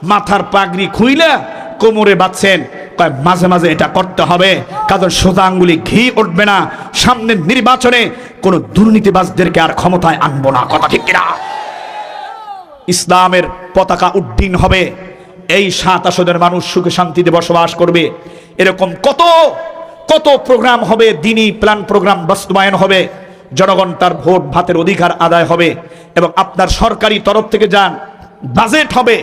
মাথার পাগড়ি খুইলা কোমরে বাঁধছেন, কয় মাঝে মাঝে এটা করতে হবে, কারণ সোজা আঙ্গুলি ঘি উঠবে না, সামনের নির্বাচনে কোন দুর্নীতিবাজদেরকে আর ক্ষমতায় আনবো না। কথা ঠিক কিনা? ইসলামের পতাকা উড্ডীন হবে, এই 7 আসনের মানুষ সুখে শান্তিতে বসবাস করবে। এরকম কত কত প্রোগ্রাম হবে, দিনী প্ল্যান প্রোগ্রাম বাস্তবায়ন হবে, জনগণ তার ভোট ভাতের অধিকার আদায় হবে, এবং আপনার সরকারি তরফ থেকে যান বাজেট হবে,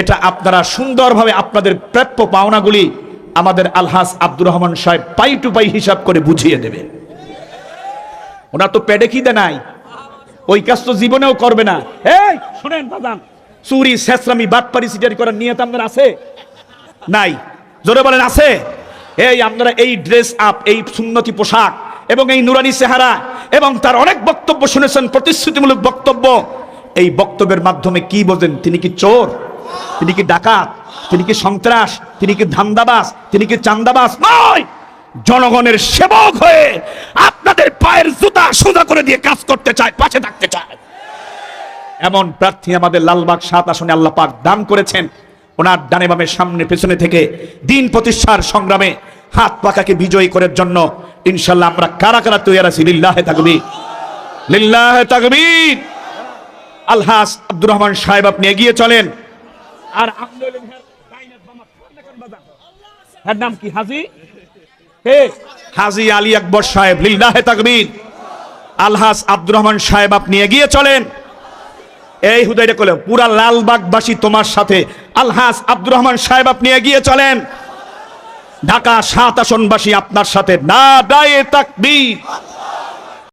এটা আপনারা সুন্দরভাবে আপনাদের প্রাপ্য পাওনাগুলি আমাদের আলহাজ আব্দুর রহমান সাহেব পাই টু পাই হিসাব করে বুঝিয়ে দেবে। ওনার তো পেটে খিদে নাই, ওই কাজ তো জীবনেও করবে না। এই শুনেন বাজান, চুরি শেষরামি বাটপারি সিটারি করার নিয়ত আপনার আছে নাই? জোরে বলেন আছে? এই আপনারা এই ড্রেস আপ, এই সুন্নতি পোশাক এবং এই নুরানি চেহারা এবং তার অনেক বক্তব্য শুনেছেন, প্রতিশ্রুতিমূলক বক্তব্য। এই বক্তব্যের মাধ্যমে কি বোঝেন? তিনি কি চোর? তিনি কি ডাকাত? তিনি কি সন্ত্রাস? তিনি কি ধান্দাবাজ? তিনি কি চান্দাবাজ? নয়, জনগণের সেবক হয়ে আপনাদের পায়ের জুতা সোজা করে দিয়ে কাজ করতে চায়, পাশে থাকতে চায়। এমন প্রার্থী আমাদের লালবাগ 7 আসনে আল্লাহ পাক দান করেছেন। ওনার ডানে বামে সামনে পেছনে থেকে দিন প্রতিষ্ঠার সংগ্রামে হাত পাকাকে বিজয়ী করার জন্য ইনশাআল্লাহ আমরা কারা কারা তৈরি আছি? লিল্লাহে তাকবীর, লিল্লাহে তাকবীর। আলহাজ আব্দুর রহমান সাহেব আপনি এগিয়ে চলেন। আর এর নাম কি? হাজী হাজী আলী আকবর সাহেব, লিল্লাহে তাকবীর। আলহাজ আব্দুর রহমান সাহেব আপনি এগিয়ে চলেন। এই হুদাইটা কলে পুরা লালবাগবাসী তোমার সাথে। আলহাজ আব্দুর রহমান সাহেব আপনি এগিয়ে চলেন। ঢাকা 7 আসনবাসী আপনার সাথে। নারায়ে তাকবীর।